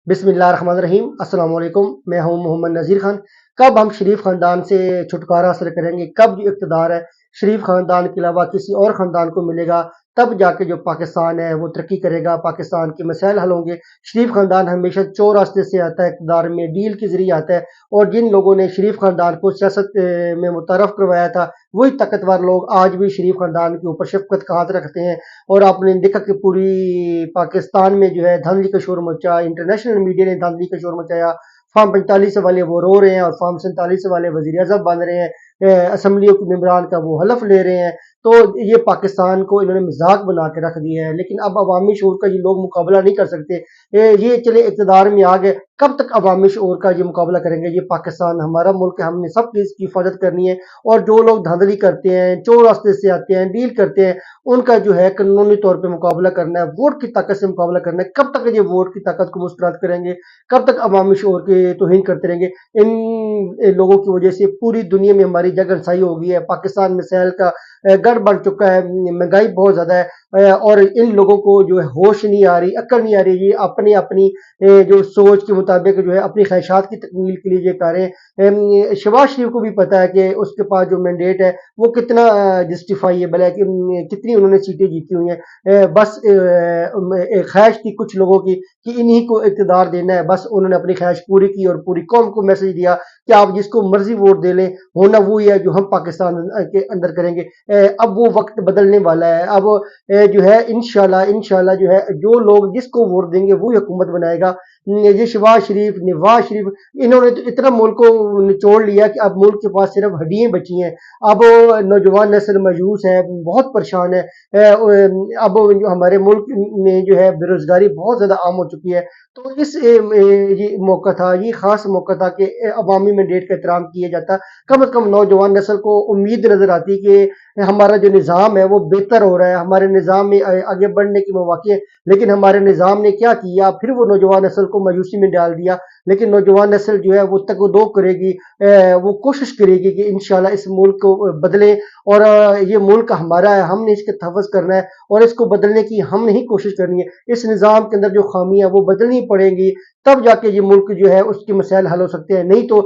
बिस्मिल्लाहिर्रहमानिर्रहीम। अस्सलाम वालेकुम। मैं हूं मोहम्मद नज़ीर खान। कब हम शरीफ ख़ानदान से छुटकारा हासिल करेंगे, कब जो इक़्तिदार है शरीफ ख़ानदान के अलावा किसी और ख़ानदान को मिलेगा, तब जाके जो पाकिस्तान है वो तरक्की करेगा, पाकिस्तान के मसाइल हल होंगे। शरीफ ख़ानदान हमेशा चोर रास्ते से आता है, इक़्तिदार में डील के ज़रिए आता है, और जिन लोगों ने शरीफ ख़ानदान को सियासत में मुतअर्रफ़ करवाया था, वही ताकतवर लोग आज भी शरीफ ख़ानदान के ऊपर शफ़क़त का हाथ रखते हैं। और आपने देखा कि पूरी पाकिस्तान में जो है धांधली का शोर मचा, इंटरनेशनल मीडिया ने धांधली का शोर मचाया। फार्म 45 वाले वो रो रहे हैं और फार्म 47 वाले वजीर आज़म बन रहे हैं, असम्बलियों के मेंबरान का वो हलफ ले रहे हैं। तो ये पाकिस्तान को इन्होंने मजाक बना के रख दिया है, लेकिन अब अवामी शऊर का ये लोग मुकाबला नहीं कर सकते। ये चले इक़्तिदार में आ गए, कब तक अवामी शऊर का ये मुकाबला करेंगे? ये पाकिस्तान हमारा मुल्क है, हमने सब इसकी हिफाजत करनी है। और जो लोग धांधली करते हैं, चोर रास्ते से आते हैं, डील करते हैं, उनका जो है कानूनी तौर पे मुकाबला करना है, वोट की ताकत से मुकाबला करना है। कब तक ये वोट की ताकत को मुस्तरद करेंगे? कब तक अवामी शऊर की तौहीन करते रहेंगे? इन लोगों की वजह से पूरी दुनिया में हमारी जगरसाई हो गई है। पाकिस्तान मिसाइल का गढ़ बन चुका है, महंगाई बहुत ज़्यादा है, और इन लोगों को जो है होश नहीं आ रही, अक्ल नहीं आ रही। ये अपनी अपनी जो सोच के मुताबिक जो है अपनी ख्वाहिशात की तकमील के लिए ये कर रहे हैं। शहबाज शरीफ को भी पता है कि उसके पास जो मैंडेट है वो कितना जस्टिफाइएबल है, कि कितनी उन्होंने सीटें जीती हुई हैं। बस एक ख्वाहिश थी कुछ लोगों की कि इन्हीं को इक़्तिदार देना है। बस उन्होंने अपनी ख्वाहिश पूरी की और पूरी कौम को मैसेज दिया कि आप जिसको मर्जी वोट दे लें, होना वो ही है जो हम पाकिस्तान के अंदर करेंगे। अब वो वक्त बदलने वाला है। अब जो है इंशाल्लाह इंशाल्लाह जो है जो लोग जिसको वोट देंगे वो हुकूमत बनाएगा। ये शहबाज शरीफ, नवाज शरीफ, इन्होंने तो इतना मुल्क को निचोड़ लिया कि अब मुल्क के पास सिर्फ हड्डियां बची हैं। अब नौजवान नस्ल मायूस है, बहुत परेशान है। अब जो हमारे मुल्क में जो है बेरोजगारी बहुत ज्यादा आम हो चुकी है। तो इस ये मौका था, ये खास मौका था कि अवामी मैंडेट का एहतराम किया जाता। कम से कम नौजवान नस्ल को उम्मीद नजर आती कि हमारा जो निज़ाम है वो बेहतर हो रहा है, हमारे निज़ाम में आगे बढ़ने की मौके हैं। लेकिन हमारे निज़ाम ने क्या किया, फिर वो नौजवान नस्ल को मायूसी में डाल दिया। लेकिन नौजवान नस्ल जो है वो तगदो करेगी, वो कोशिश करेगी कि इंशाल्लाह इस मुल्क को बदले। और ये मुल्क हमारा है, हमने इसके तहफ़्फ़ुज़ करना है और इसको बदलने की हमने ही कोशिश करनी है। इस निज़ाम के अंदर जो खामियां वो बदलनी पड़ेंगी, तब जाके ये मुल्क जो है उसके मसाइल हल हो सकते हैं। नहीं तो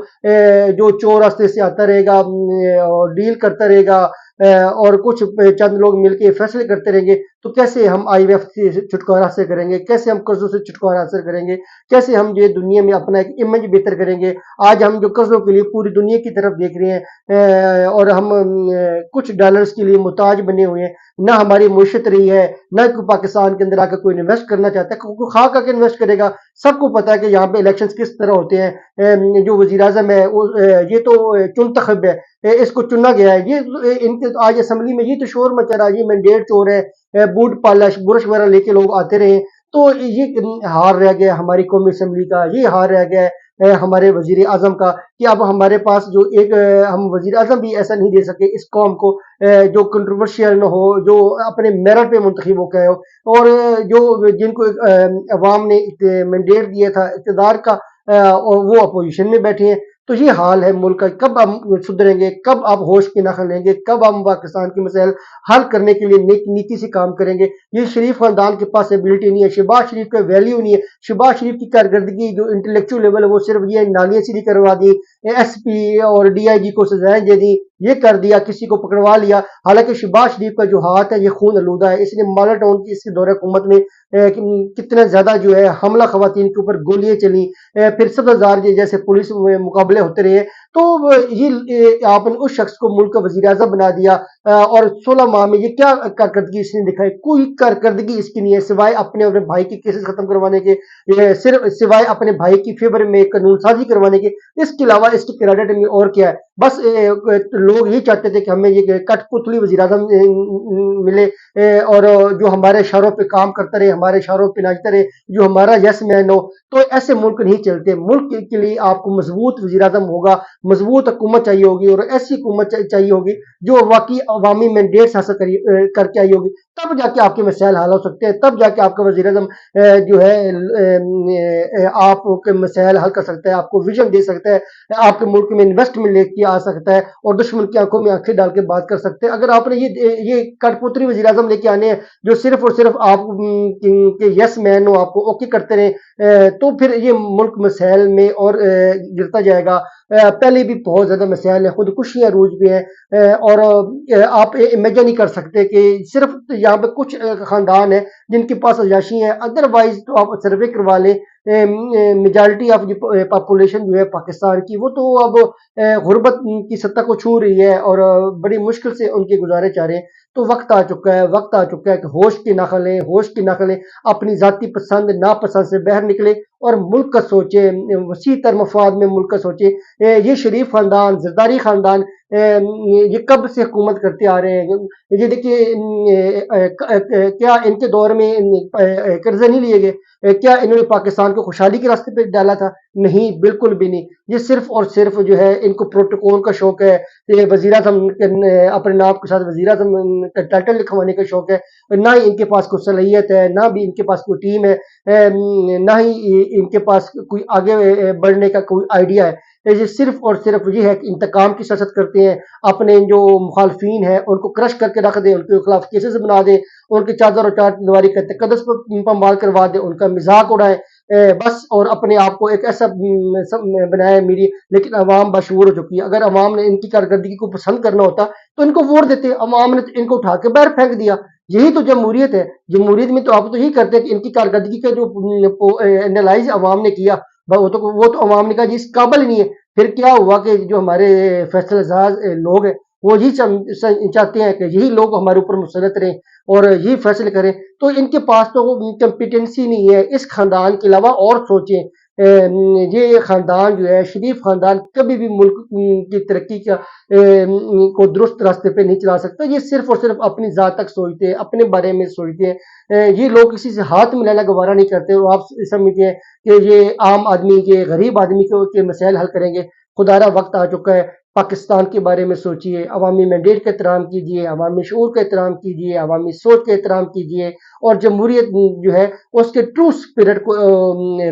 जो चोर रास्ते से आता रहेगा और डील करता रहेगा, और कुछ चंद लोग मिलकर फैसले करते रहेंगे, तो कैसे हम IMF से छुटकारा हासिल करेंगे? कैसे हम कर्जों से छुटकारा हासिल करेंगे? कैसे हम ये दुनिया में अपना एक इमेज बेहतर करेंगे? आज हम जो कर्जों के लिए पूरी दुनिया की तरफ देख रहे हैं, और हम कुछ डॉलर्स के लिए मुताज बने हुए हैं। ना हमारी मुश्त रही है, ना कोई पाकिस्तान के अंदर आकर कोई इन्वेस्ट करना चाहता है। कोई खा करके इन्वेस्ट करेगा? सबको पता है कि यहाँ पे इलेक्शंस किस तरह होते हैं। जो वजीर आजम है वो ये तो चुनतखब है, इसको चुना गया है। ये इनके आज असेंबली में ये तो शोर मचा रहा है, ये मैंडेट चोर है, बूट पालिश ब्रश वगैरह लेके लोग आते रहे। तो ये हार रह गया हमारी कौमी असेंबली का, ये हार रह गया है हमारे वजीर आजम का, कि अब हमारे पास जो एक हम वजीर आजम भी ऐसा नहीं दे सके इस कौम को जो कंट्रोवर्शियल न हो, जो अपने मेरिट पे मुंतखब हो गए हो, और जो जिनको अवाम ने मैंडेट दिया था इक़्तिदार का, और वो अपोजिशन में बैठे हैं। तो ये हाल है मुल्क का। कब हम सुधरेंगे, कब आप होश की नखल लेंगे, कब हम पाकिस्तान के मसाइल हल करने के लिए नेक नीति से काम करेंगे? ये शरीफ खानदान के पास एबिलिटी नहीं है, शहबाज शरीफ का वैल्यू नहीं है। शहबाज शरीफ की कारकर्दगी जो इंटेलेक्चुअल लेवल है वो सिर्फ ये नालियां सीधी करवा दी, SP और DIG को सजाएं दे दी, ये कर दिया, किसी को पकड़वा लिया। हालांकि शहबाज शरीफ का जो हाथ है ये खून आलूदा है। इसने माला टाउन की इसके दौरे हुकूमत में कितना ज्यादा जो है हमला खवातीन के ऊपर गोलियां चली, फिर सब्ज़ार जैसे पुलिस मुकाबले होते रहे। तो ये आपने उस शख्स को मुल्क का वजीर आजम बना दिया, और 16 माह में ये क्या कारकर्दगी इसने दिखाई? कोई कारकर्दगी इसकी नहीं है सिवाय अपने अपने भाई के केसेस खत्म करवाने के, सिर्फ सिवाय अपने भाई की फेवर में कानून साजी करवाने के। इसके अलावा इसके क्रेडिट में और क्या है? बस लोग ये चाहते थे कि हमें ये कठपुतली वजीर आजम मिले, और जो हमारे इशारों पे काम करता रहे, हमारे इशारों पे नाचता रहे, जो हमारा यस मैन हो। तो ऐसे मुल्क नहीं चलते। मुल्क के लिए आपको मजबूत वजीर आजम होगा, मजबूत हुकूमत चाहिए होगी, और ऐसी हुकूमत चाहिए होगी जो वाकई अवामी मैंडेट हासिल करके आई होगी। तब जाके आपके मसाइल हल हो सकते हैं, तब जाके आपका वजीर आजम जो है आपके मसाइल हल कर सकता है, आपको विजन दे सकता है, آپ کے ملک میں انویسٹمنٹ لے کے آ سکتا ہے اور دشمن کی آنکھوں میں آنکھیں ڈال کے بات کر سکتے ہیں. اگر آپ نے یہ کٹ پوتری وزیر اعظم لے کے آنے ہیں جو صرف اور صرف آپ کے یس مین ہو، آپ کو اوکے کرتے رہیں، تو پھر یہ ملک مسائل میں اور گرتا جائے گا. پہلے بھی بہت زیادہ مسائل ہیں، خودکشیاں عروج بھی ہیں، اور آپ امیجن نہیں کر سکتے کہ صرف یہاں پہ کچھ خاندان ہیں جن کے پاس عیاشی ہیں. ادروائز تو آپ سروے کروا لیں، میجارٹی آف پاپولیشن جو ہے پاکستان کی وہ تو اب غربت کی سطح کو چھو رہی ہے اور بڑی مشکل سے ان کے گزارے چا رہے ہیں. تو وقت آ چکا ہے، وقت آ چکا ہے کہ ہوش کی ناخن لیں، ہوش کی ناخن لیں، اپنی ذاتی پسند ناپسند سے باہر نکلے اور ملک کا سوچے، وسیع تر مفاد میں ملک کا سوچے. یہ شریف خاندان، زرداری خاندان یہ کب سے حکومت کرتے آ رہے ہیں؟ یہ دیکھیے کیا ان کے دور میں قرضے نہیں لیے گئے؟ کیا انہوں نے پاکستان کو خوشحالی کے راستے پہ ڈالا تھا؟ نہیں، بالکل بھی نہیں. یہ صرف اور صرف جو ہے ان کو پروٹوکول کا شوق ہے، یہ وزیر اعظم اپنے نام کے ساتھ وزیر اعظم کا ٹائٹل لکھوانے کا شوق ہے. نہ ہی ان کے پاس کوئی صلاحیت ہے، نہ بھی ان کے پاس کوئی ٹیم ہے، نہ ہی ان کے پاس کوئی آگے بڑھنے کا کوئی آئیڈیا ہے. یہ صرف اور صرف یہ ہے کہ انتقام کی سیاست کرتے ہیں. اپنے جو مخالفین ہیں ان کو کرش کر کے رکھ دیں، ان کے خلاف کیسز بنا دیں، ان کی چادر و چار دیواری کا تقدس پر پامال کروا دیں، ان کا مذاق اڑائیں، بس، اور اپنے آپ کو ایک ایسا بنائے میری. لیکن عوام بشعور ہو چکی ہے. اگر عوام نے ان کی کارکردگی کو پسند کرنا ہوتا تو ان کو ووٹ دیتے. عوام نے ان کو اٹھا کے باہر پھینک دیا. یہی تو جمہوریت ہے. جمہوریت میں تو آپ تو یہی کرتے ہیں کہ ان کی کارکردگی کا جو انالائز عوام نے کیا، وہ تو عوام نے کہا جی اس قابل ہی نہیں ہے. پھر کیا ہوا کہ جو ہمارے فیصل ساز لوگ ہیں وہ یہی چاہتے ہیں کہ یہی لوگ ہمارے اوپر مسلط رہیں اور یہی فیصلے کریں. تو ان کے پاس تو کمپیٹنسی نہیں ہے. اس خاندان کے علاوہ اور سوچیں. یہ خاندان جو ہے شریف خاندان کبھی بھی ملک کی ترقی کو درست راستے پہ نہیں چلا سکتا. یہ صرف اور صرف اپنی ذات تک سوچتے ہیں، اپنے بارے میں سوچتے ہیں. یہ لوگ کسی سے ہاتھ ملانا گوارا نہیں کرتے اور آپ سمجھتے ہیں کہ یہ عام آدمی کے، غریب آدمی کے مسائل حل کریں گے. خدا را وقت آ چکا ہے. پاکستان کے بارے میں سوچئے، عوامی مینڈیٹ کا احترام کیجئے، عوامی شعور کا احترام کیجئے، عوامی سوچ کا احترام کیجئے اور جمہوریت جو ہے اس کے ٹرو اسپرٹ کو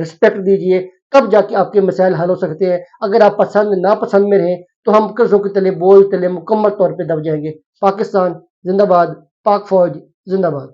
رسپیکٹ دیجئے. تب جا کے آپ کے مسائل حل ہو سکتے ہیں. اگر آپ پسند ناپسند میں رہیں تو ہم قرضوں کے تلے بوجھ تلے مکمل طور پہ دب جائیں گے. پاکستان زندہ باد، پاک فوج زندہ باد.